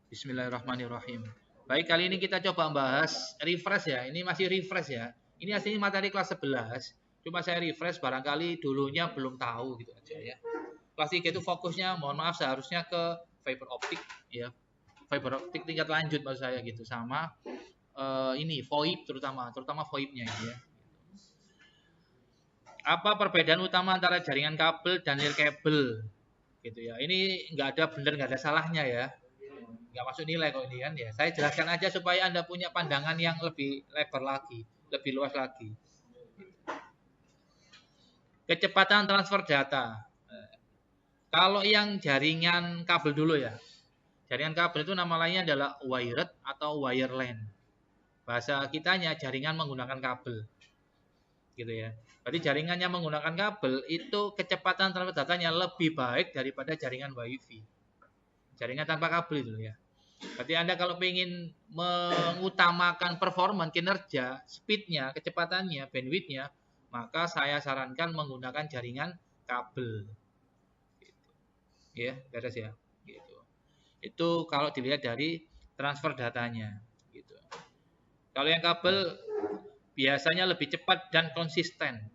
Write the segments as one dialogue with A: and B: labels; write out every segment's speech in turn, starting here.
A: Bismillahirrahmanirrahim. Baik, kali ini kita coba bahas refresh ya. Ini masih refresh ya. Ini aslinya materi kelas 11. Cuma saya refresh barangkali dulunya belum tahu gitu aja ya. Kelas 3 itu fokusnya, mohon maaf seharusnya ke fiber optik ya. Fiber optik tingkat lanjut maksud saya gitu sama ini VoIP terutama VoIP-nya ya. Apa perbedaan utama antara jaringan kabel dan nirkabel gitu ya. Ini nggak ada benar nggak ada salahnya ya. Nggak masuk nilai kok ini kan ya. Saya jelaskan aja supaya Anda punya pandangan yang lebih lebar lagi, lebih luas lagi. Kecepatan transfer data. Kalau yang jaringan kabel dulu ya. Jaringan kabel itu nama lainnya adalah wired atau wireline. Bahasa kitanya jaringan menggunakan kabel. Gitu ya. Berarti jaringan yang menggunakan kabel itu kecepatan transfer datanya lebih baik daripada jaringan WiFi. Jaringan tanpa kabel itu ya. Berarti Anda kalau ingin mengutamakan performa, kinerja, speednya, kecepatannya, bandwidthnya, maka saya sarankan menggunakan jaringan kabel. Gitu. Ya, beres ya. Gitu. Itu kalau dilihat dari transfer datanya. Gitu. Kalau yang kabel biasanya lebih cepat dan konsisten,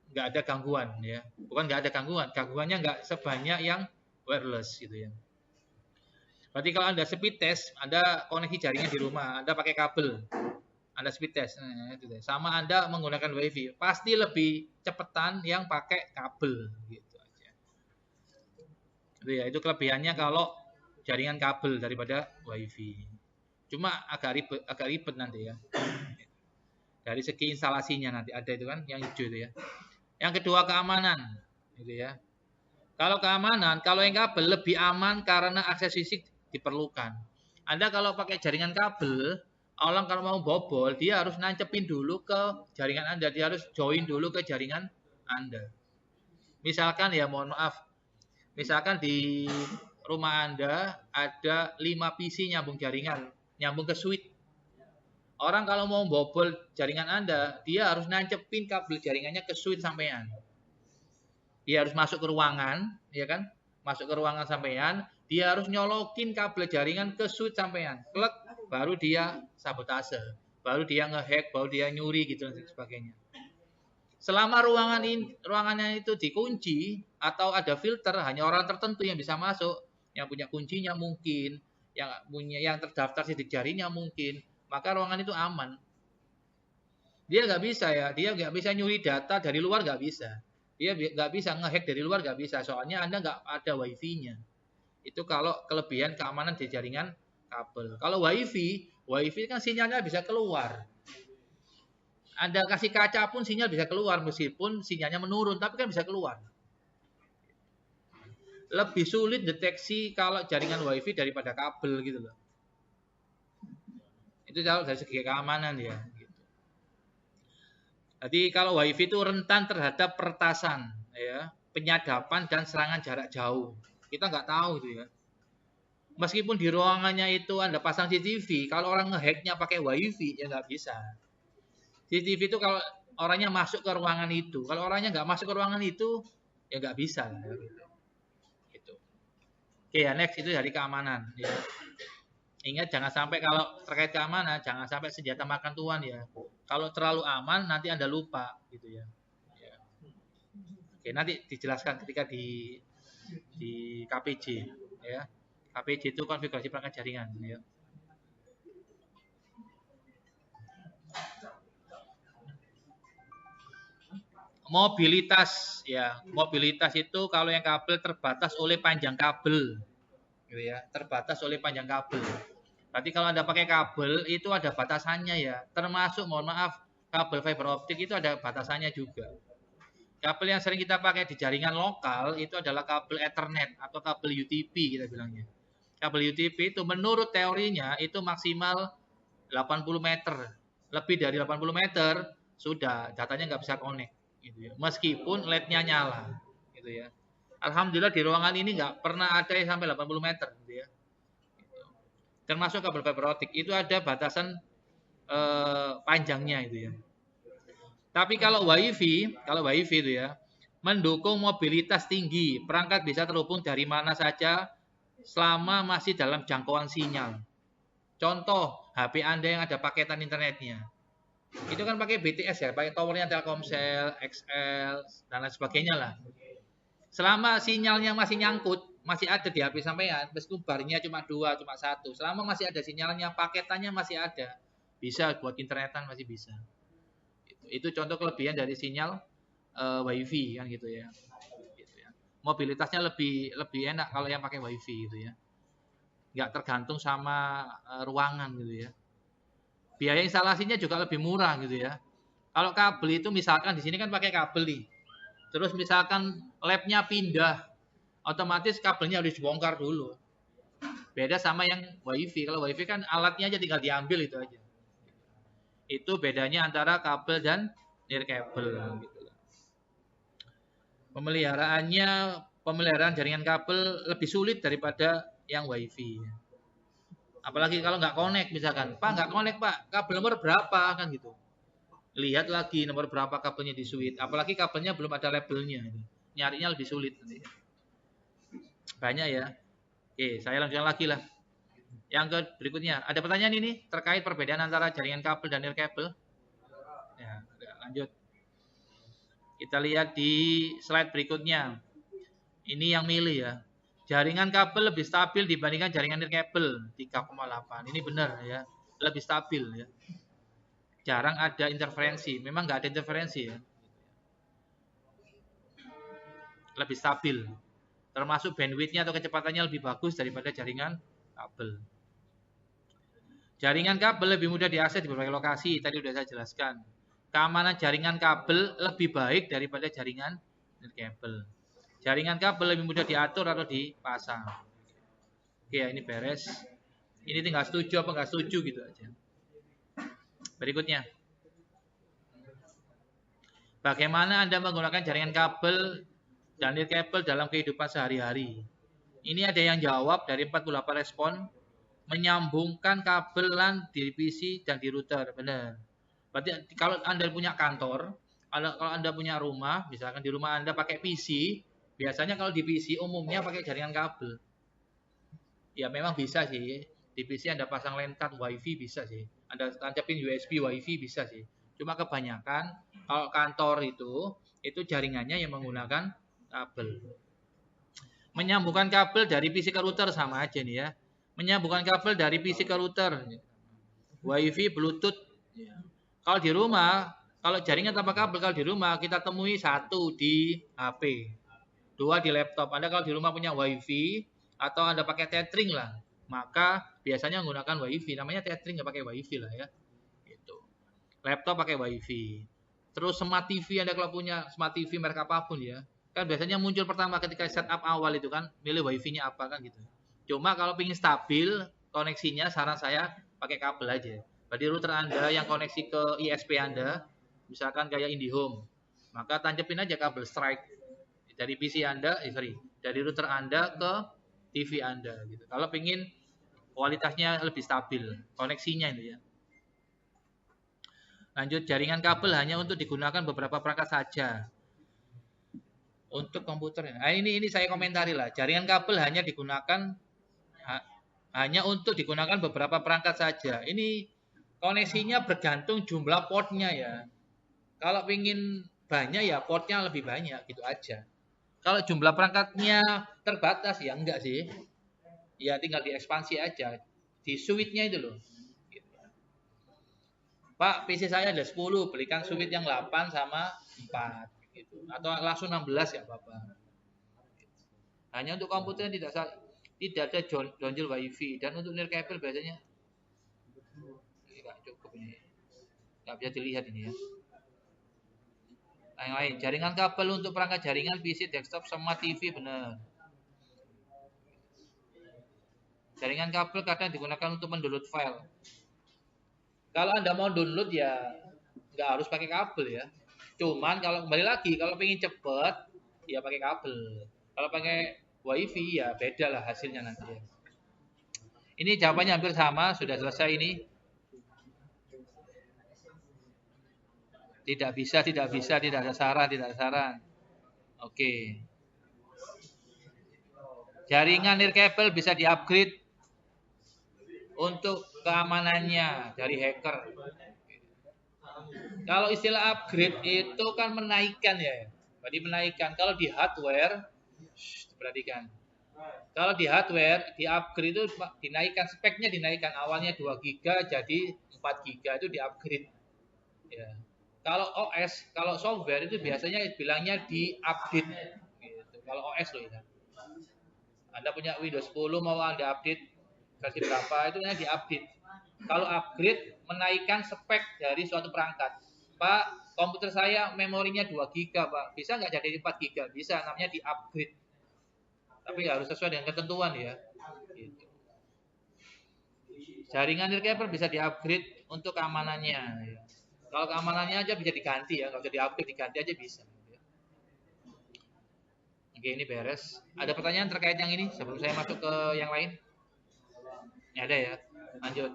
A: nggak ada gangguan ya. Bukan nggak ada gangguan, gangguannya nggak sebanyak yang wireless gitu ya. Berarti kalau Anda speed test, Anda koneksi jaringan di rumah, Anda pakai kabel, Anda speed test, sama Anda menggunakan WiFi, pasti lebih cepetan yang pakai kabel, gitu aja. Itu kelebihannya kalau jaringan kabel daripada WiFi. Cuma agak ribet nanti ya. Dari segi instalasinya nanti ada itu kan, yang hijau itu ya. Yang kedua keamanan, gitu ya. Kalau keamanan, kalau yang kabel lebih aman karena akses fisik diperlukan. Anda kalau pakai jaringan kabel, orang kalau mau bobol, dia harus nancepin dulu ke jaringan Anda. Dia harus join dulu ke jaringan Anda. Misalkan ya mohon maaf, misalkan di rumah Anda ada 5 PC nyambung jaringan, nyambung ke switch. Orang kalau mau bobol jaringan Anda, dia harus nancepin kabel jaringannya ke switch sampean. Dia harus masuk ke ruangan, ya kan? Masuk ke ruangan sampean, dia harus nyolokin kabel jaringan ke switch sampean. Klek, baru dia sabotase, baru dia ngehack, baru dia nyuri gitu dan sebagainya. Selama ruangannya itu dikunci atau ada filter, hanya orang tertentu yang bisa masuk, yang punya kuncinya mungkin, yang terdaftar sidik jarinya mungkin, maka ruangan itu aman. Dia nggak bisa ya, dia nggak bisa nyuri data dari luar, nggak bisa. Dia nggak bisa ngehack dari luar, nggak bisa. Soalnya Anda nggak ada WiFi-nya. Itu kalau kelebihan keamanan di jaringan kabel. Kalau WiFi kan sinyalnya bisa keluar. Anda kasih kaca pun sinyal bisa keluar meskipun sinyalnya menurun, tapi kan bisa keluar. Lebih sulit deteksi kalau jaringan WiFi daripada kabel gitu loh. Itu kalau dari segi keamanan ya. Jadi kalau WiFi itu rentan terhadap peretasan, ya, penyadapan dan serangan jarak jauh. Kita nggak tahu itu ya. Meskipun di ruangannya itu Anda pasang CCTV, kalau orang ngehacknya pakai WiFi ya nggak bisa. CCTV itu kalau orangnya masuk ke ruangan itu, kalau orangnya nggak masuk ke ruangan itu ya nggak bisa. Gitu. Oke ya, next itu dari keamanan. Ya. Ingat jangan sampai kalau terkait keamanan, jangan sampai senjata makan tuan ya. Kalau terlalu aman nanti Anda lupa gitu ya. Ya. Oke, nanti dijelaskan ketika di KPJ ya. KPJ itu konfigurasi perangkat jaringan ya. Mobilitas ya, mobilitas itu kalau yang kabel terbatas oleh panjang kabel gitu ya, terbatas oleh panjang kabel. Berarti kalau Anda pakai kabel itu ada batasannya ya, termasuk mohon maaf kabel fiber optik itu ada batasannya juga. Kabel yang sering kita pakai di jaringan lokal itu adalah kabel Ethernet atau kabel UTP kita bilangnya. Kabel UTP itu menurut teorinya itu maksimal 80 meter. Lebih dari 80 meter sudah datanya nggak bisa connect gitu ya. Meskipun LED-nya nyala gitu ya. Alhamdulillah di ruangan ini nggak pernah ada yang sampai 80 meter gitu ya. Termasuk kabel fiber optik itu ada batasan panjangnya itu ya. Tapi kalau WiFi itu ya mendukung mobilitas tinggi, perangkat bisa terhubung dari mana saja selama masih dalam jangkauan sinyal. Contoh, HP Anda yang ada paketan internetnya. Itu kan pakai BTS ya, pakai towernya Telkomsel, XL, dan lain sebagainya lah. Selama sinyalnya masih nyangkut, masih ada di HP sampean, meskipun barnya cuma 2, cuma 1. Selama masih ada sinyalnya, paketannya masih ada. Bisa buat internetan masih bisa. Itu contoh kelebihan dari sinyal WiFi kan gitu ya. Mobilitasnya lebih enak kalau yang pakai WiFi gitu ya. Nggak tergantung sama ruangan gitu ya. Biaya instalasinya juga lebih murah gitu ya. Kalau kabel itu misalkan di sini kan pakai kabel nih. Terus misalkan labnya pindah, otomatis kabelnya harus dibongkar dulu. Beda sama yang WiFi. Kalau WiFi kan alatnya aja tinggal diambil itu aja. Itu bedanya antara kabel dan nirkabel gitu. Pemeliharaan jaringan kabel lebih sulit daripada yang WiFi. Apalagi kalau nggak connect misalkan, Pak nggak connect Pak, kabel nomor berapa kan gitu. Lihat lagi nomor berapa kabelnya di switch. Apalagi kabelnya belum ada labelnya, nyarinya lebih sulit nanti. Banyak ya. Oke, saya lanjutkan lagi lah. Yang berikutnya, ada pertanyaan ini terkait perbedaan antara jaringan kabel dan nirkabel. Ya, lanjut. Kita lihat di slide berikutnya. Ini yang milih ya. Jaringan kabel lebih stabil dibandingkan jaringan nirkabel 3,8. Ini benar ya. Lebih stabil ya. Jarang ada interferensi. Memang nggak ada interferensi ya. Lebih stabil. Termasuk bandwidth-nya atau kecepatannya lebih bagus daripada jaringan kabel. Jaringan kabel lebih mudah diakses di berbagai lokasi. Tadi sudah saya jelaskan. Keamanan jaringan kabel lebih baik daripada jaringan nirkabel. Jaringan kabel lebih mudah diatur atau dipasang. Oke, ini beres. Ini tinggal setuju apa nggak setuju gitu aja. Berikutnya. Bagaimana Anda menggunakan jaringan kabel dan nirkabel dalam kehidupan sehari-hari? Ini ada yang jawab dari 48 respon. Menyambungkan kabel LAN di PC dan di router. Benar. Berarti kalau Anda punya kantor, kalau Anda punya rumah, misalkan di rumah Anda pakai PC, biasanya kalau di PC umumnya pakai jaringan kabel. Ya memang bisa sih. Di PC Anda pasang LAN card WiFi bisa sih. Anda tancapin USB WiFi bisa sih. Cuma kebanyakan kalau kantor itu jaringannya yang menggunakan kabel. Menyambungkan kabel dari PC ke router sama aja nih ya. Menyambungkan kabel dari PC ke router. WiFi, Bluetooth. Kalau di rumah, kalau jaringan tanpa kabel kalau di rumah kita temui 1 di HP, 2 di laptop. Anda kalau di rumah punya WiFi atau Anda pakai tethering lah, maka biasanya menggunakan WiFi. Namanya tethering nggak pakai WiFi lah ya. Gitu. Laptop pakai WiFi. Terus smart TV Anda kalau punya smart TV merek apapun ya, kan biasanya muncul pertama ketika setup awal itu kan, milih WiFi-nya apa kan gitu. Cuma kalau ingin stabil koneksinya, saran saya pakai kabel aja. Berarti router Anda yang koneksi ke ISP Anda, misalkan kayak IndiHome, maka tancapin aja kabel strike dari PC Anda, dari router Anda ke TV Anda gitu. Kalau ingin kualitasnya lebih stabil, koneksinya itu ya. Lanjut, jaringan kabel hanya untuk digunakan beberapa perangkat saja. Untuk komputer. Nah, ini saya komentari lah. Jaringan kabel hanya untuk digunakan beberapa perangkat saja. Ini koneksinya bergantung jumlah portnya ya. Kalau ingin banyak ya portnya lebih banyak gitu aja. Kalau jumlah perangkatnya terbatas ya enggak sih. Ya tinggal diekspansi aja. Di switch-nya itu loh. Pak, PC saya ada 10, belikan switch yang 8 sama 4 gitu. Atau langsung 16 ya Bapak. Hanya untuk komputer tidak ada dongle WiFi dan untuk nirkabel biasanya nggak cukup ini. Nggak bisa dilihat ini ya. Yang lain, jaringan kabel untuk perangkat jaringan PC, desktop, sama TV benar. Jaringan kabel kadang digunakan untuk mendownload file. Kalau Anda mau download ya nggak harus pakai kabel ya. Cuman kalau kembali lagi, kalau pengen cepet ya pakai kabel. Kalau pakai WiFi ya beda lah hasilnya nanti ya. Ini jawabannya hampir sama, sudah selesai ini. Tidak bisa, tidak ada saran, Oke. Jaringan nirkabel bisa di-upgrade untuk keamanannya dari hacker. Kalau istilah upgrade itu kan menaikkan ya. Berarti menaikkan. Kalau di hardware, perhatikan. Kalau di hardware, di upgrade itu dinaikkan speknya, dinaikkan awalnya 2 GB jadi 4 GB itu di upgrade. Ya. Kalau OS, kalau software itu biasanya bilangnya di update. Gitu. Kalau OS loh ya. Anda punya Windows 10 mau Anda update versi berapa itu hanya di update. Kalau upgrade menaikkan spek dari suatu perangkat. Pak, komputer saya memorinya 2 GB, Pak. Bisa nggak jadi 4 GB? Bisa, namanya di upgrade. Tapi harus sesuai dengan ketentuan ya. Gitu. Jaringan nirkabel bisa di-upgrade untuk keamanannya. Ya. Kalau keamanannya aja bisa diganti ya, kalau bisa di-upgrade diganti aja bisa. Ya. Oke, ini beres. Ada pertanyaan terkait yang ini sebelum saya masuk ke yang lain? Ya, ada ya. Lanjut.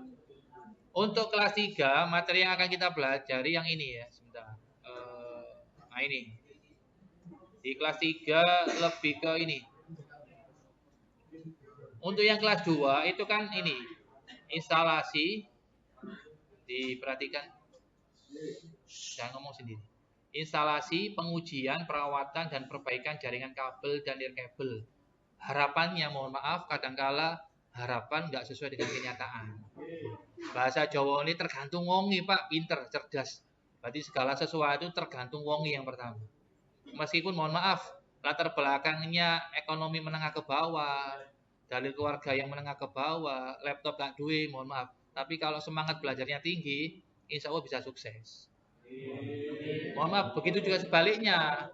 A: Untuk kelas 3, materi yang akan kita pelajari yang ini ya. Sebentar. Nah ini. Di kelas 3 lebih ke ini. Untuk yang kelas 2 itu kan ini. Instalasi. Diperhatikan. Jangan ngomong sendiri. Instalasi, pengujian, perawatan, dan perbaikan jaringan kabel dan nirkabel. Harapannya, mohon maaf, kadangkala harapan nggak sesuai dengan kenyataan. Bahasa Jawa ini tergantung wongi, Pak. Pinter, cerdas. Berarti segala sesuatu tergantung wongi yang pertama. Meskipun mohon maaf, latar belakangnya ekonomi menengah ke bawah, dari keluarga yang menengah ke bawah, laptop tak duit, mohon maaf. Tapi kalau semangat belajarnya tinggi, insya Allah bisa sukses. Mohon maaf, begitu juga sebaliknya.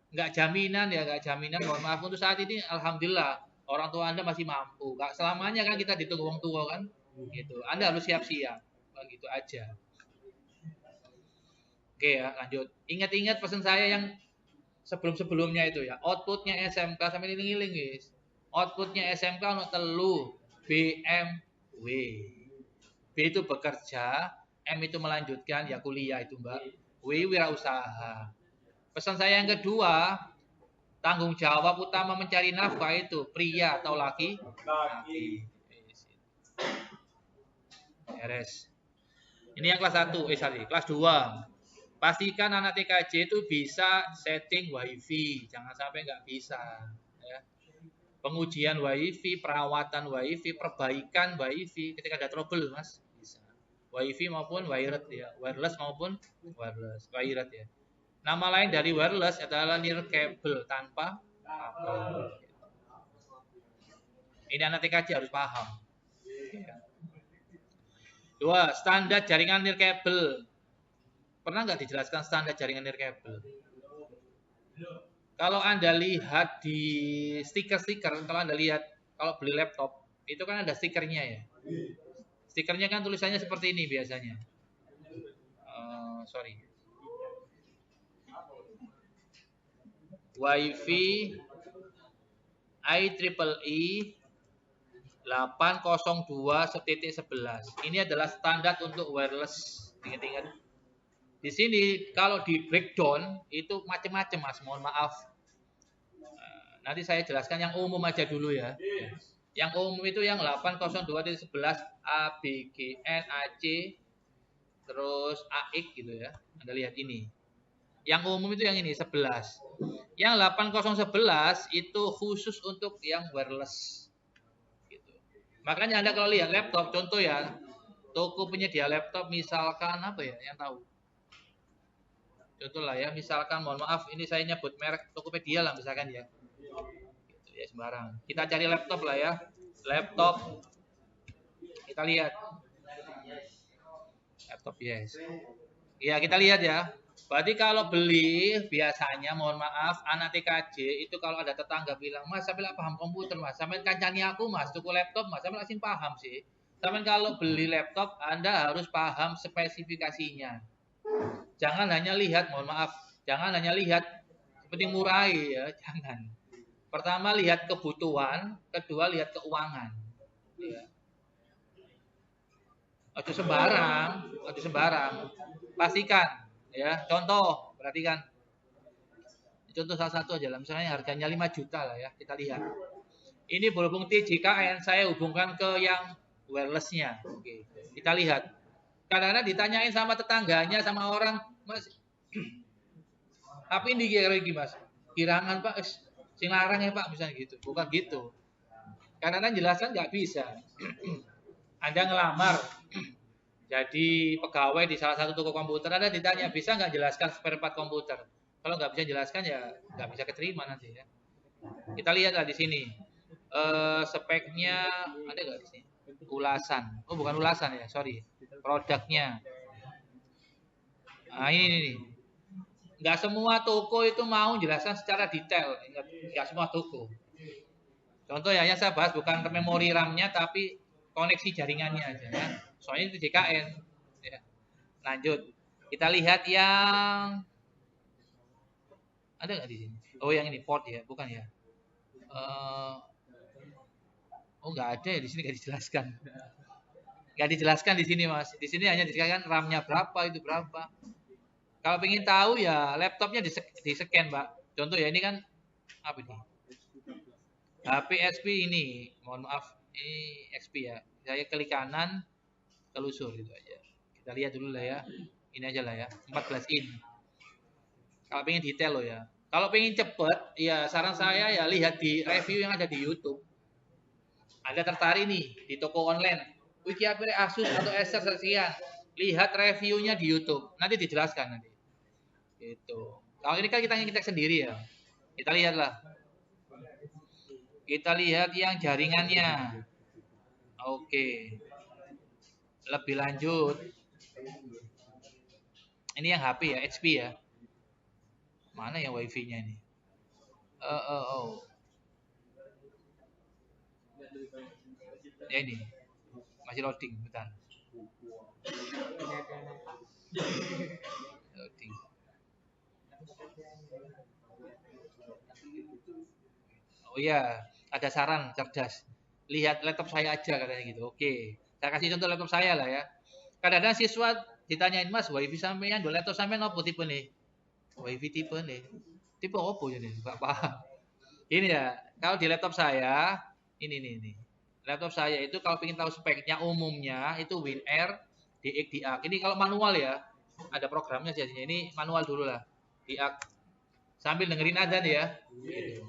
A: Nggak jaminan ya, nggak jaminan. Mohon maaf, untuk saat ini Alhamdulillah, orang tua Anda masih mampu. Nggak selamanya kan kita ditunggu orang tua kan. Gitu. Anda harus siap-siap. Begitu aja. Oke ya, lanjut. Ingat-ingat pesan saya yang sebelum-sebelumnya itu ya. Outputnya SMK sampai ngiling guys. Outputnya SMK untuk telu BMW. B itu bekerja, M itu melanjutkan, ya kuliah itu mbak. W wirausaha. Pesan saya yang kedua, tanggung jawab utama mencari nafkah itu pria atau laki? Laki. Beres. Ini yang kelas 1, kelas 2. Pastikan anak TKJ itu bisa setting WiFi, jangan sampai nggak bisa. Ya. Pengujian WiFi, perawatan WiFi, perbaikan WiFi ketika ada trouble, mas, bisa. WiFi maupun wireless ya, wireless maupun wireless, wired ya. Nama lain dari wireless adalah nirkabel tanpa kabel. Ini anak TKJ harus paham. 2. Standar jaringan nirkabel. Pernah nggak dijelaskan standar jaringan nirkabel? Kalau Anda lihat di stiker-stiker, kalau Anda lihat, kalau beli laptop, itu kan ada stikernya ya. Stikernya kan tulisannya seperti ini biasanya. WiFi IEEE 802.11. Ini adalah standar untuk wireless. Ingat-ingat. Di sini kalau di breakdown itu macam-macam mas. Mohon maaf. Nanti saya jelaskan yang umum aja dulu ya. Yang umum itu yang 802.11 ABGN AC terus AX gitu ya. Anda lihat ini. Yang umum itu yang ini 11. Yang 8011 itu khusus untuk yang wireless. Gitu. Makanya Anda kalau lihat laptop, contoh ya, toko penyedia laptop misalkan apa ya, yang tahu? Contoh lah ya, misalkan mohon maaf, ini saya nyebut merek Tokopedia lah misalkan ya. Gitu ya sembarang. Kita cari laptop lah ya. Laptop. Kita lihat. Laptop yes. Ya kita lihat ya. Berarti kalau beli biasanya mohon maaf anak TKJ itu kalau ada tetangga bilang mas sampai paham komputer mas sampai kancani aku mas tuku laptop mas sampai langsung paham sih. Sampai kalau beli laptop Anda harus paham spesifikasinya. Jangan hanya lihat mohon maaf jangan hanya lihat seperti murah ya jangan. Pertama lihat kebutuhan, kedua lihat keuangan. Ya. Ojo sembarang. Pastikan ya, contoh, perhatikan. Contoh salah satu aja lah, misalnya harganya 5 juta lah ya, kita lihat. Ini berhubung TJKN, saya hubungkan ke yang wirelessnya. Oke, kita lihat. Kadang-kadang ditanyain sama tetangganya, sama orang, Mas, tapi ini kira Mas, kirangan Pak, sing larang ya Pak, misalnya gitu. Bukan gitu. Kadang-kadang jelaskan nggak bisa. Anda ngelamar, jadi pegawai di salah satu toko komputer, Anda ditanya, bisa nggak jelaskan spare part komputer? Kalau nggak bisa jelaskan, ya nggak bisa keterima nanti ya. Kita lihatlah di sini. Speknya ada nggak di sini? Ulasan. Oh, bukan ulasan ya, sorry. Produknya. Nah, ini nih. Nggak semua toko itu mau jelaskan secara detail. Nggak semua toko. Contoh ya, yang saya bahas bukan memori RAM-nya, tapi koneksi jaringannya aja ya. Soalnya itu DKN. Ya. Lanjut. Kita lihat yang ada nggak di sini? Oh, yang ini port ya, bukan ya? Oh, nggak ada ya di sini, nggak dijelaskan. Nggak dijelaskan di sini Mas. Di sini hanya dijelaskan RAM-nya berapa, itu berapa. Kalau pengen tahu ya laptopnya di-scan, Mbak. Contoh ya, ini kan apa ini? HP XP ini. Mohon maaf, ini XP ya. Saya klik kanan, telusur gitu aja. Kita lihat dulu lah ya. Ini aja lah ya, 14 in. Kalau pengen detail loh ya. Kalau pengen cepet, ya saran saya ya lihat di review yang ada di YouTube. Anda tertarik nih di toko online, Wiki HP Asus atau Acer sekian, lihat reviewnya di YouTube, nanti dijelaskan nanti. Gitu. Kalau ini kan kita ngetek sendiri ya, kita lihatlah. Kita lihat yang jaringannya. Oke. Lebih lanjut. Ini yang HP ya, HP ya. Mana yang WiFi-nya ini? Ya ini masih loading, bentar. Loading. Oh iya, ada saran cerdas. Lihat laptop saya aja katanya gitu. Oke, saya kasih contoh laptop saya lah ya. Kadang-kadang siswa ditanyain, Mas, WiFi sampean, do laptop sampean apa tipe nih? WiFi tipe nih. Tipe apa jadi? Enggak paham. Ini ya, kalau di laptop saya, ini nih. Laptop saya itu kalau ingin tahu speknya umumnya itu WinR DX DIAC. Ini kalau manual ya, ada programnya jadinya. Ini manual dulu lah. DIAC. Sambil dengerin adzan ya. Gitu.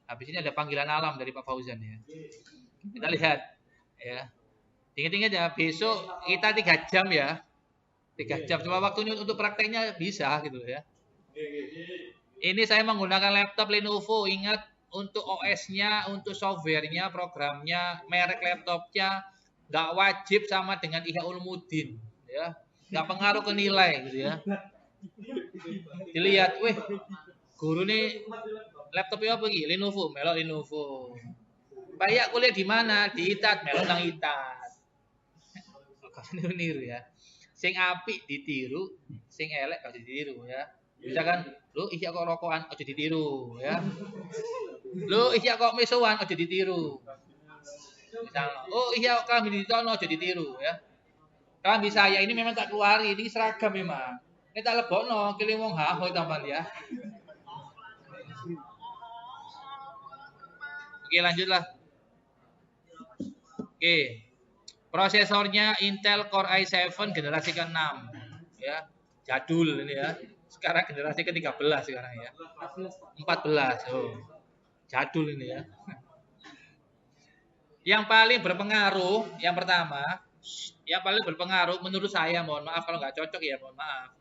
A: Habis ini ada panggilan alam dari Pak Fauzan ya. Kita lihat ya. Ingat-ingat ya, besok kita 3 jam ya. 3 jam. Cuma waktunya untuk prakteknya bisa gitu ya. Ini saya menggunakan laptop Lenovo. Ingat, untuk OS-nya, untuk software-nya, programnya, merek laptopnya nggak wajib sama dengan Ihya Ulumuddin, ya. Nggak pengaruh ke nilai gitu ya. Dilihat, wih, guru nih laptopnya apa iki? Lenovo, melok Lenovo. Bayak kuliah di mana? Di ITAT, melok nang ITAT. Kok niru ya. Sing apik ditiru, sing elek gak ditiru ya. Misalkan, lu Ihya kok rokokan, aja ditiru ya. Lu Ihya kok mesowan, aja ditiru. Misalnya, oh Ihya kok kami ditono, aja ditiru ya. Kami saya ini memang tak keluari, ini seragam memang. Ini tak lebokno, kirim wong haho tampan ya. Oke, lanjutlah. Oke. Prosesornya Intel Core i7 generasi ke-6 ya. Jadul ini ya. Sekarang generasi ke-13 sekarang ya. 14. Oh. Jadul ini ya. Yang paling berpengaruh, yang pertama, yang paling berpengaruh menurut saya, mohon maaf kalau nggak cocok ya, mohon maaf,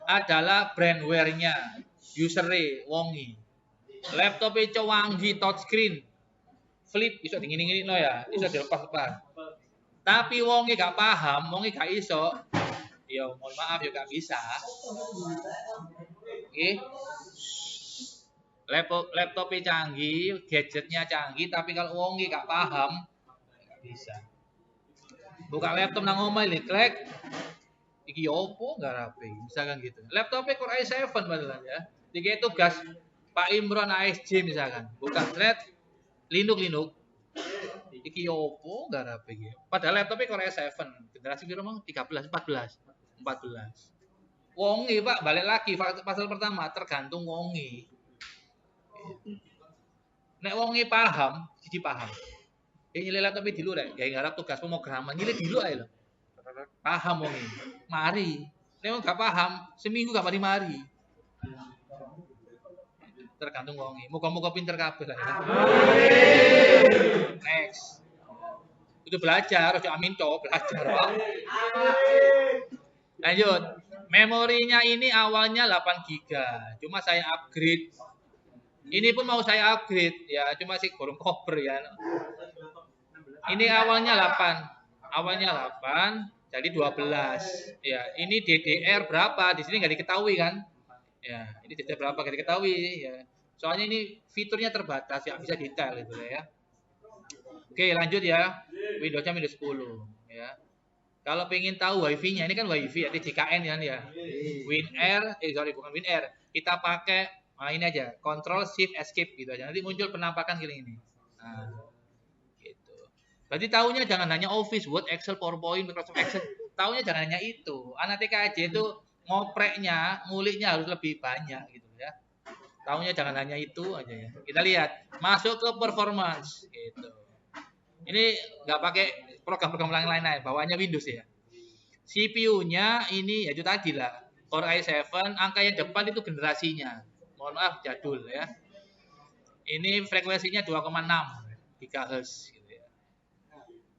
A: adalah brandware-nya, user-e Wongi. Laptop itu Wongi touchscreen, flip, bisa dingin-dingin no ya, bisa dilepas-lepas. Tapi Wongi gak paham, Wongi gak iso, ya mohon maaf ya gak bisa. Oke. Laptopnya canggih, gadgetnya canggih, tapi kalau Wongi gak paham, gak bisa. Buka laptop nang omah klek, iki opo nggak rapi, misalkan gitu. Laptopnya Core i7 padahal ya. Dikit tugas Pak Imron ASJ misalkan, buka thread Linux. Iki opo nggak rapi gitu. Padahal laptopnya Core i7, generasi piro mang? 13, 14. Wongi Pak, balik lagi pasal pertama, tergantung Wongi. Nek wonge paham, siji paham. Nyilih laptop dulu rek, gawe garap tugas pemrograman, nyilih dulu ae lho. Paham wonge. Mari. Nek wong gak paham, seminggu gak mari-mari. Tergantung wonge. Muga-muga pinter kabeh lah ya. Next. Itu belajar, ojo amin to, belajar, Pak. Lanjut. Memorinya ini awalnya 8 GB. Cuma saya upgrade. Ini pun mau saya upgrade ya, cuma sih kurang cover ya. Ini awalnya 8. Awalnya 8 jadi 12. Ya, ini DDR berapa? Di sini nggak diketahui kan? Ya, ini DDR berapa nggak diketahui ya. Soalnya ini fiturnya terbatas ya, bisa detail gitu ya. Oke, lanjut ya. Windowsnya Windows 10 ya. Kalau pengen tahu WiFi-nya, ini kan WiFi ya, TJKN kan ya. WinAir, bukan WinAir. Kita pakai ini aja, Control Shift Escape gitu aja. Nanti muncul penampakan gini ini. Nah, gitu. Berarti tahunya jangan hanya Office, Word, Excel, PowerPoint, Microsoft Excel. Tahunya jangan hanya itu. Anak TKJ itu ngopreknya, nguliknya harus lebih banyak gitu ya. Tahunya jangan hanya itu aja ya. Kita lihat, masuk ke performance gitu. Ini nggak pakai program-program lain-lain, bawahnya Windows ya. CPU-nya ini ya itu tadi lah, Core i7, angka yang depan itu generasinya. Mohon maaf jadul ya. Ini frekuensinya 2,6 GHz gitu ya.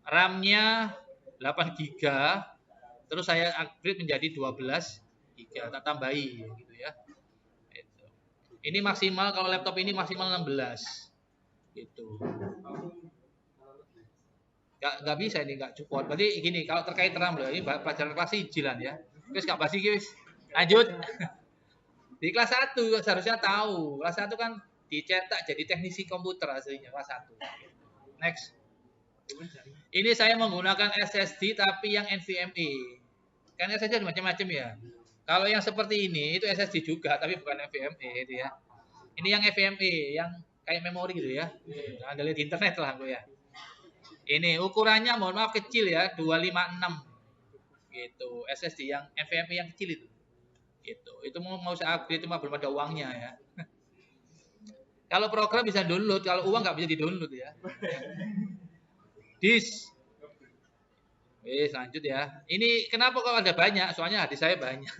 A: RAM-nya 8 GB, terus saya upgrade menjadi 12 GB, tak tambahi gitu ya. Ini maksimal, kalau laptop ini maksimal 16 gitu. Gak bisa ini, gak cukup. Berarti gini, kalau terkait RAM loh, ini pelajaran kelas 1 lah ya. Terus gak basi guys. Lanjut. Di kelas 1 seharusnya tahu. Kelas 1 kan dicetak jadi teknisi komputer aslinya kelas 1. Next. Ini saya menggunakan SSD tapi yang NVMe. Kan SSD macam-macam ya. Kalau yang seperti ini itu SSD juga tapi bukan NVMe itu ya. Ini yang NVMe yang kayak memori gitu ya. Anda lihat di internet lah gue ya. Ini ukurannya mohon maaf kecil ya, 256 gitu. SSD yang NVMe yang kecil itu. Gitu. Itu mau saya upgrade cuma belum ada uangnya ya. Kalau program bisa download, kalau uang nggak bisa di-download ya. Disk. Lanjut ya. Ini kenapa kalau ada banyak? Soalnya hadis saya banyak.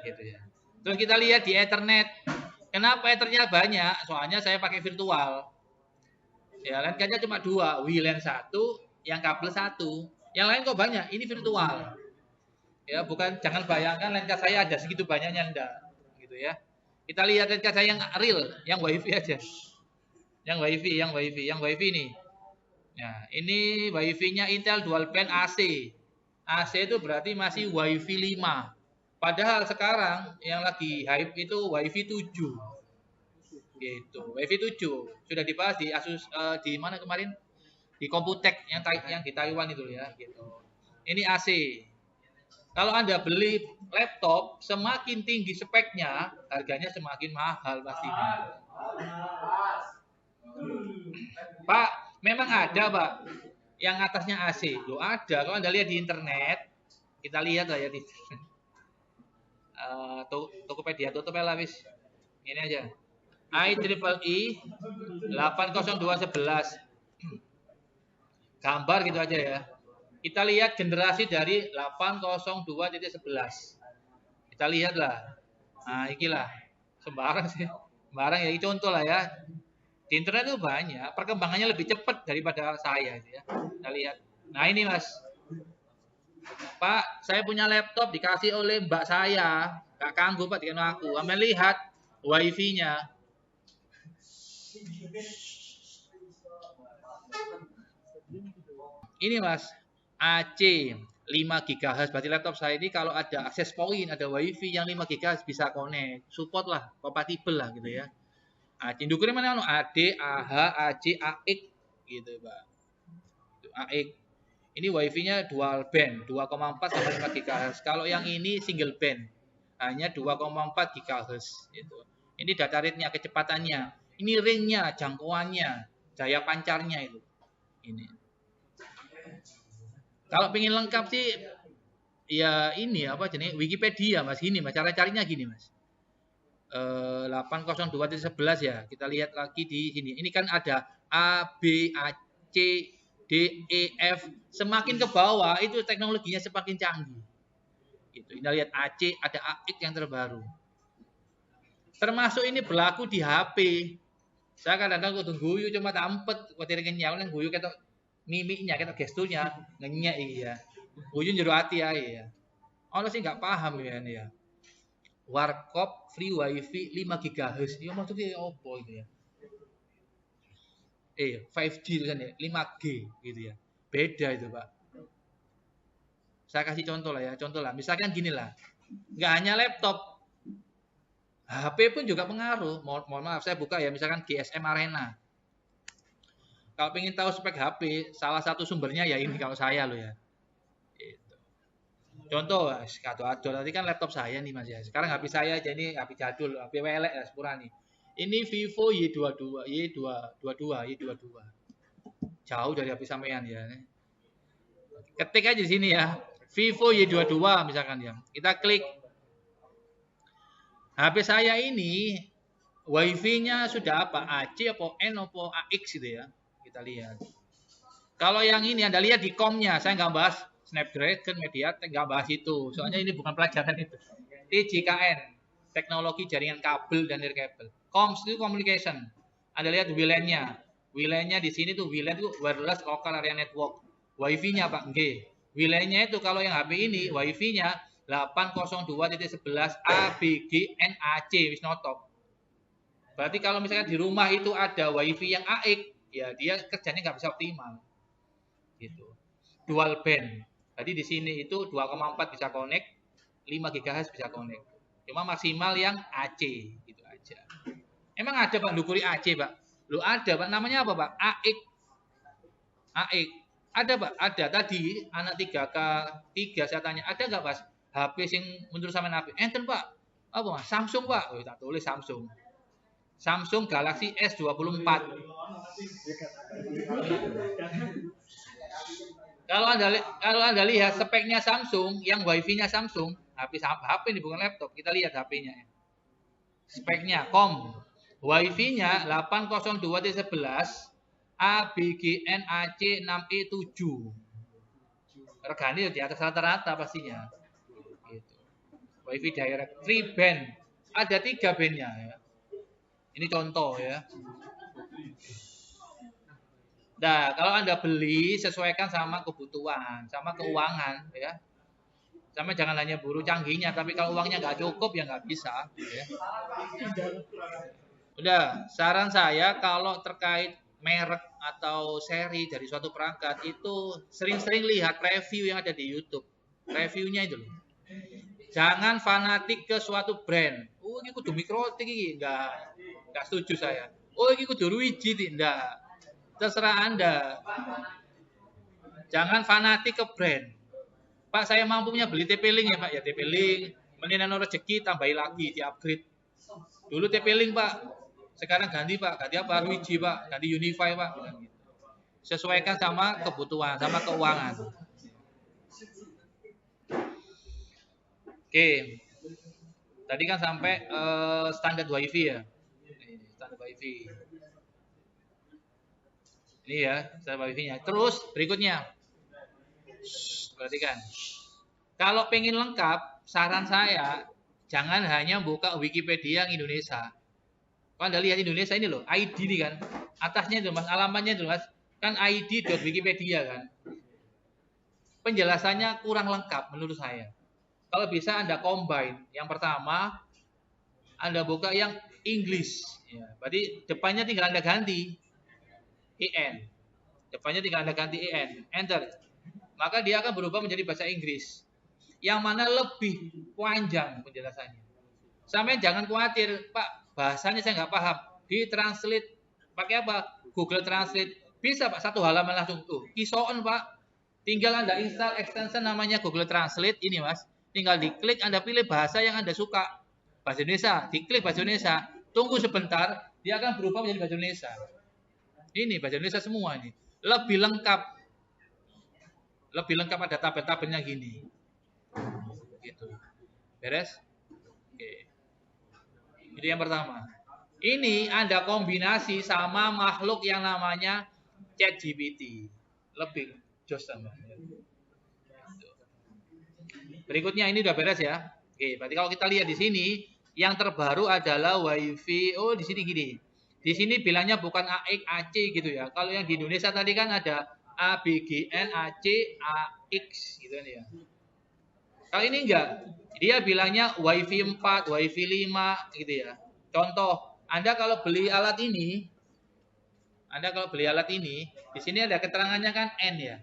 A: Gitu ya. Terus kita lihat di Ethernet. Kenapa Ethernetnya banyak? Soalnya saya pakai virtual. Ya, LAN cardnya cuma 2, WLAN 1, yang kabel 1. Yang lain kok banyak, ini virtual. Ya, bukan, jangan bayangkan LAN card saya ada segitu banyaknya, enggak. Gitu ya. Kita lihat LAN card saya yang real, yang WiFi aja. Yang WiFi nih. Ya, ini WiFi-nya Intel Dual Band AC. AC itu berarti masih WiFi 5. Padahal sekarang yang lagi hype itu WiFi 7. Gitu. WiFi 7 sudah dibahas di Asus di mana kemarin? Di Computex yang di Taiwan itu ya, gitu. Ini AC. Kalau Anda beli laptop, semakin tinggi speknya, harganya semakin mahal pastinya. Pak, memang ada, Pak. Yang atasnya AC. Loh, ada. Kalau Anda lihat di internet, kita lihat lah ya di Tokopedia, tutup ya wis. Ini aja. IEEE 80211. Gambar gitu aja ya. Kita lihat generasi dari 802.11. Kita lihat lah. Nah, inilah. Sembarang sih. Sembarang ya, ini contoh lah ya. Di internet itu banyak. Perkembangannya lebih cepat daripada saya. Ya. Kita lihat. Nah, ini Mas. Pak, saya punya laptop dikasih oleh mbak saya. Gak kanggu Pak, dengan aku. Ame lihat WiFi-nya. Ini Mas, AC 5 GHz. Berarti laptop saya ini kalau ada akses point, ada WiFi yang 5 GHz bisa connect. Support lah, kompatibel lah gitu ya. AC indukurnya mana? AD, AH, AC, AX gitu Pak. AX. Ini WiFi-nya dual band, 2,4 sampai 5 GHz. Kalau yang ini single band, hanya 2,4 GHz gitu. Ini data rate-nya, kecepatannya. Ini ring-nya, jangkauannya, daya pancarnya itu. Ini. Kalau pengen lengkap sih, ya ini apa jenis Wikipedia Mas. Gini Mas, cara carinya gini Mas. 802.11 ya. Kita lihat lagi di sini. Ini kan ada A, B, A, C, D, E, F. Semakin ke bawah itu teknologinya semakin canggih. Gitu. Kita lihat AC, ada AX yang terbaru. Termasuk ini berlaku di HP. Saya kadang-kadang kudu guyu cuma tampet, kudu ngenyal nang guyu ketok mimiknya, ketok gesturnya ngenyek iya. Guyu jero ati ae ya. Ono sih nggak paham ya ini ya. Warkop free wifi 5 GHz. Ya maksudnya apa itu ya? 5G itu kan ya, 5G gitu ya. Beda itu, Pak. Saya kasih contoh lah ya, contoh lah. Misalkan gini lah. Nggak hanya laptop, HP pun juga pengaruh. Mohon maaf, saya buka ya, misalkan GSM Arena. Kalau pengen tahu spek HP, salah satu sumbernya ya ini kalau saya loh ya. Gitu. Contoh, ado tadi kan laptop saya nih Mas ya. Sekarang HP saya aja ini HP jadul, HP welek ya sepura nih. Ini Vivo Y22, Y22. Jauh dari HP sampean ya. Ketik aja di sini ya. Vivo Y22 misalkan ya. Kita klik. HP saya ini Wi-Fi-nya sudah apa? AC apa N apa AX gitu ya. Kita lihat. Kalau yang ini Anda lihat di COM-nya, saya nggak bahas Snapdragon, MediaTek, nggak bahas itu. Soalnya ini bukan pelajaran itu. TJKN, teknologi jaringan kabel dan nirkabel. COMS itu communication. Anda lihat WLAN-nya. WLAN-nya di sini tuh WLAN itu wireless local area network. Wi-Fi-nya Pak, G. WLAN-nya itu kalau yang HP ini Wi-Fi-nya 802.11 ABGNAC wis notok. Berarti kalau misalkan di rumah itu ada Wi-Fi yang AX, ya dia kerjanya nggak bisa optimal. Gitu. Dual band. Jadi di sini itu 2,4 bisa connect, 5 GHz bisa connect. Cuma maksimal yang AC gitu aja. Emang ada Pak dukuri AC, Pak? Lu ada, Pak. Namanya apa, Pak? AX. AX. Ada, Pak. Ada. Tadi anak 3K 3 saya tanya, ada nggak, Mas? HP sing menurut sampean HP? Enten, Pak. Apa, Mas? Samsung, Pak. Oh, tak tulis Samsung. Samsung Galaxy S24. Kalau anda lihat speknya Samsung, yang Wi-Fi-nya Samsung, HP ini bukan laptop, kita lihat HP-nya. Speknya COM, Wi-Fi-nya 802.11 ABGNAC 6E7. Regane di atas rata-rata pastinya. Gitu. Wi-Fi direct 3 band, ada 3 bandnya ya. Ini contoh ya. Nah, kalau Anda beli sesuaikan sama kebutuhan, sama keuangan ya. Sama jangan hanya buru canggihnya, tapi kalau uangnya nggak cukup ya nggak bisa. Ya. Udah, saran saya kalau terkait merek atau seri dari suatu perangkat itu sering-sering lihat review yang ada di YouTube. Reviewnya itu loh. Jangan fanatik ke suatu brand. Oh, ini kudu Mikrotik ini, enggak setuju saya. Oh, ini kudu Ruiji, enggak. Terserah Anda. Jangan fanatik ke brand. Pak, saya mampu punya beli TP-Link ya, Pak. Ya TP-Link. Menino rezeki tambahin lagi, di-upgrade. Dulu TP-Link, Pak. Sekarang ganti, Pak. Ganti apa? Ruiji, Pak. Ganti Unify, Pak. Sesuaikan sama kebutuhan, sama keuangan. Oke. Tadi kan sampai standar Wi-Fi ya. Standar Wi-Fi. Ini ya, standar Wi-Fi-nya. Terus berikutnya. Perhatikan. Kalau pengen lengkap, saran saya jangan hanya buka Wikipedia yang Indonesia. Kalau Anda lihat Indonesia ini loh, ID ini kan. Atasnya itu Mas, alamannya itu Mas. Kan id.wikipedia kan. Penjelasannya kurang lengkap menurut saya. Kalau bisa Anda combine. Yang pertama, Anda buka yang English. Ya, berarti depannya tinggal Anda ganti EN. Depannya tinggal Anda ganti EN. Enter. Maka dia akan berubah menjadi bahasa Inggris. Yang mana lebih panjang penjelasannya. Sampai jangan khawatir, Pak, bahasanya saya nggak paham. Ditranslate pakai apa? Google Translate. Bisa, Pak, satu halaman langsung tuh. Isoon, Pak. Tinggal Anda install extension namanya Google Translate ini, Mas. Tinggal diklik, Anda pilih bahasa yang Anda suka. Bahasa Indonesia, diklik bahasa Indonesia. Tunggu sebentar, dia akan berubah menjadi bahasa Indonesia. Ini bahasa Indonesia semua ini. Lebih lengkap. Lebih lengkap ada tabel-tabelnya gini. Gitu. Beres? Oke. Itu yang pertama. Ini Anda kombinasi sama makhluk yang namanya ChatGPT. Lebih jos tambah. Berikutnya ini udah beres ya. Oke, berarti kalau kita lihat di sini yang terbaru adalah WiFi. Oh, di sini gini. Di sini bilangnya bukan AX, AC gitu ya. Kalau yang di Indonesia tadi kan ada ABGN, AC, AX gitu kan ya. Kalau ini enggak. Dia bilangnya WiFi 4, WiFi 5 gitu ya. Contoh, Anda kalau beli alat ini, di sini ada keterangannya kan N ya.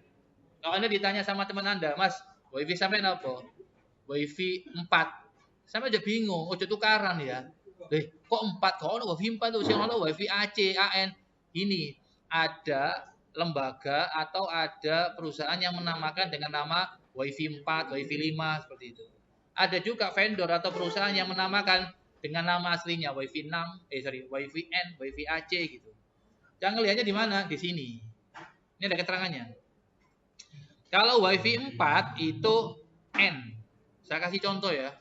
A: Kalau Anda ditanya sama teman Anda, Mas, WiFi sampai apa? WiFi 4. Sampai aja bingung, ojo tukaran ya. Kok 4? Kok ada WiFi 4 tuh? Sing ono WiFi AC, AN. Ini ada lembaga atau ada perusahaan yang menamakan dengan nama WiFi 4, WiFi 5 seperti itu. Ada juga vendor atau perusahaan yang menamakan dengan nama aslinya WiFi 6, WiFi N, WiFi AC gitu. Jangan lihatnya di mana? Di sini. Ini ada keterangannya. Kalau WiFi 4 itu N. Saya kasih contoh ya.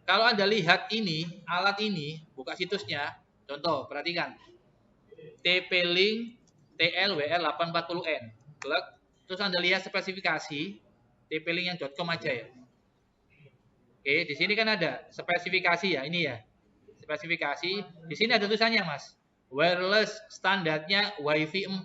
A: Kalau Anda lihat ini, alat ini, buka situsnya. Contoh, perhatikan. TP-Link TLWR 840N. Klik. Terus Anda lihat spesifikasi TP-Link yang .com aja ya. Oke, di sini kan ada spesifikasi ya, ini ya. Spesifikasi. Di sini ada tulisannya, Mas. Wireless standarnya WiFi 4.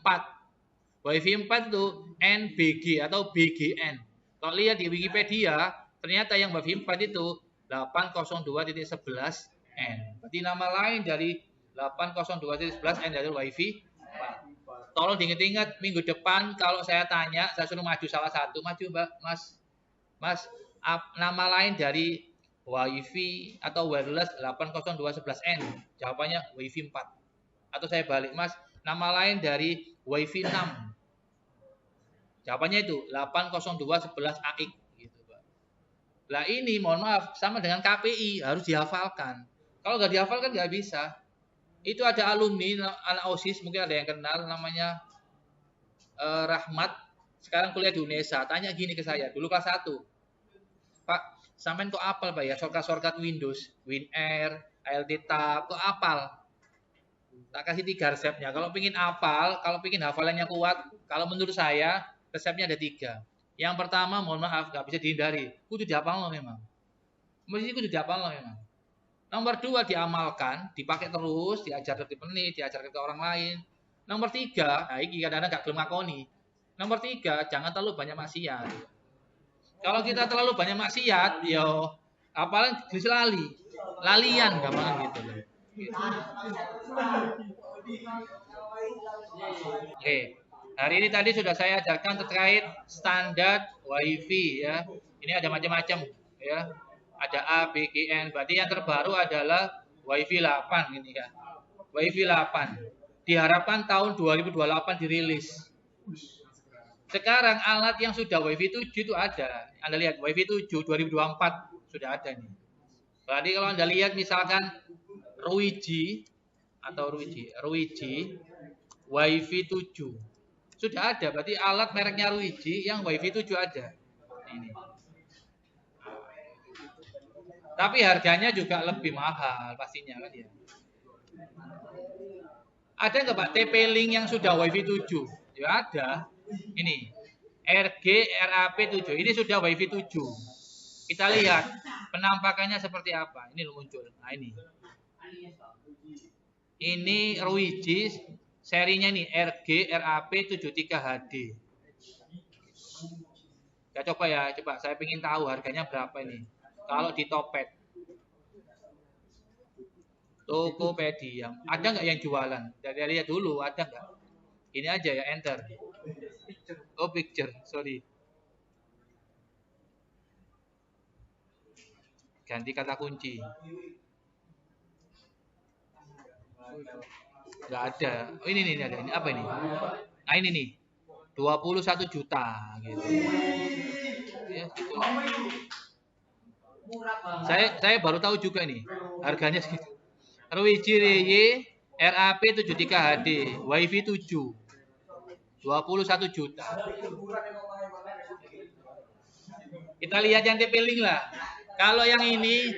A: WiFi 4 itu NBG atau BGN. Kalau lihat di Wikipedia, ternyata yang WiFi 4 itu 802.11n. Berarti nama lain dari 802.11n dari WiFi 4. Tolong diingat-ingat minggu depan kalau saya tanya, saya suruh maju salah satu, maju Mbak, Mas, nama lain dari WiFi atau wireless 802.11n. Jawabannya WiFi 4. Atau saya balik, Mas, nama lain dari WiFi 6. Jawabannya itu 802.11ax gitu, Pak. Lah ini mohon maaf sama dengan KPI, harus dihafalkan. Kalau nggak dihafalkan nggak bisa. Itu ada alumni anak OSIS, mungkin ada yang kenal namanya Rahmat, sekarang kuliah di UNESA. Tanya gini ke saya, dulu kelas 1. Pak, sampean kok apal Pak ya, shortcut Windows, WinR, ALT Tab, kok apal? Tak kasih 3 resepnya. Kalau pingin apal, kalau pingin hafalannya kuat, kalau menurut saya resepnya ada 3. Yang pertama, mohon maaf, nggak bisa dihindari. Kudu dihafal loh memang. Mesti kudu dihafal loh memang. Nomor 2, diamalkan, dipakai terus, diajar ke penit, diajar ke orang lain. Nomor 3, nah ini kadang-kadang nggak gelem ngakoni. Nomor 3, jangan terlalu banyak maksiat. Kalau kita terlalu banyak maksiat, yo apalan gelis lalian gampang gitu. Oke, hari ini tadi sudah saya ajarkan terkait standar WiFi ya. Ini ada macam-macam ya. Ada A, B, G, N. Berarti yang terbaru adalah WiFi 8 ini ya. WiFi 8. Diharapkan tahun 2028 dirilis. Sekarang alat yang sudah WiFi 7 itu ada. Anda lihat WiFi 7 2024 sudah ada nih. Berarti kalau Anda lihat misalkan Ruiji WiFi 7 sudah ada. Berarti alat mereknya Ruiji yang WiFi 7 ada. Ini. Tapi harganya juga lebih mahal pastinya kan ya. Ada nggak Pak TP-Link yang sudah WiFi 7? Ya ada. Ini RG RAP 7. Ini sudah WiFi 7. Kita lihat penampakannya seperti apa. Ini muncul. Nah ini. Ini Ruiji serinya nih RG RAP 73 HD. Ya coba ya, coba saya ingin tahu harganya berapa ini. Kalau di Topet. Tokopedia. Ada nggak yang jualan? Dari lihat dulu, ada nggak? Ini aja ya, enter. Oh, picture, sorry. Ganti kata kunci. Nggak ada. Oh, ini nih ada. Ini apa ini? Nah, ini nih. 21 juta gitu. Ya, gitu. Saya baru tahu juga nih. Harganya segitu. Ruiji RAP 73 HD, WiFi 7. 21 juta. Kita lihat yang TP-Link lah. Kalau yang ini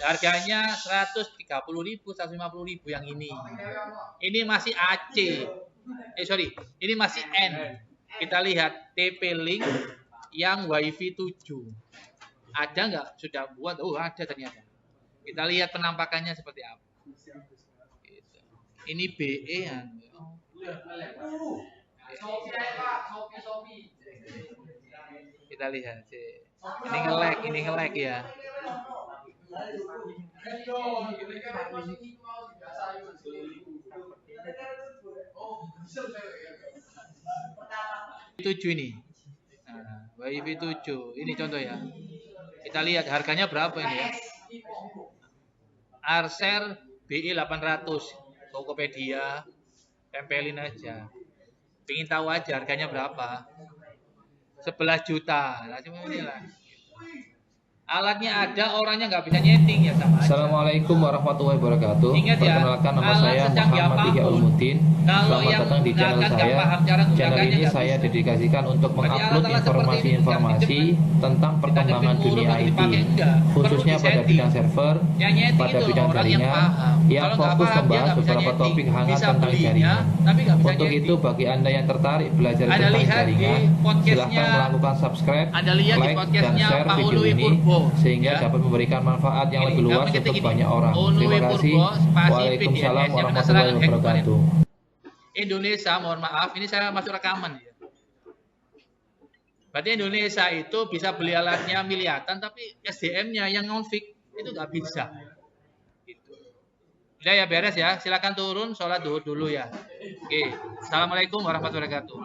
A: harganya 130.000, 150.000 yang ini. Ini masih AC. Sorry, ini masih N. Kita lihat TP-Link yang WiFi 7. Ada nggak? Sudah buat? Oh, ada ternyata. Kita lihat penampakannya seperti apa. Ini BE ya. Kita lihat sih. Ini nge-lag ya. Tujuh ini. Nah, WiFi 7. Ini contoh ya. Kita lihat harganya berapa ini ya. Arcer BE 800. Tokopedia. Tempelin aja. Pengen tahu aja harganya berapa. 11 juta. Nah, cuma inilah. Alatnya ada, orangnya nggak bisa nyeting ya sama aja.
B: Assalamualaikum warahmatullahi wabarakatuh.
A: Ingat ya,
B: perkenalkan nama
A: alat
B: saya
A: sedang
B: Muhammad
A: diapapun.
B: Ihya Ulumuddin.
A: Kalau
B: Selamat
A: yang
B: datang di channel
A: menggunakan nggak
B: saya.
A: paham cara
B: Channel
A: menggunakannya
B: ini
A: nggak
B: saya
A: bisa.
B: dedikasikan untuk
A: Berarti
B: mengupload
A: alat-alat seperti
B: informasi-informasi
A: ini
B: tentang perkembangan
A: kurung,
B: dunia
A: nggak
B: IT,
A: dipakai, enggak.
B: khususnya
A: Perlu
B: pada
A: disetting.
B: bidang server,
A: Yang nyeting
B: pada
A: itu
B: bidang
A: orang yang
B: jaringan,
A: paham.
B: yang
A: Kalau nggak
B: fokus
A: paham, dia
B: membahas
A: nggak bisa
B: beberapa
A: nyeting.
B: topik hangat
A: Bisa
B: tentang
A: belinya,
B: jaringan.
A: tapi nggak bisa
B: Untuk
A: nyeting.
B: itu, bagi Anda yang tertarik belajar
A: Anda
B: tentang
A: lihat di
B: jaringan,
A: podcastnya,
B: silahkan melakukan subscribe,
A: Anda lihat di
B: like, dan
A: podcastnya
B: share
A: Pak
B: video
A: Uluwi
B: ini
A: Purbo,
B: sehingga
A: ya.
B: dapat memberikan manfaat yang lebih luas untuk banyak orang. Terima kasih. Waalaikumsalam warahmatullahi wabarakatuh.
A: Indonesia, mohon maaf, ini saya masuk rekaman ya. Berarti Indonesia itu bisa beli alatnya miliatan, tapi SDM-nya yang non-fix itu nggak bisa. Gitu. Udah ya, beres ya. Silakan turun, sholat dulu ya. Oke. Assalamualaikum warahmatullahi wabarakatuh.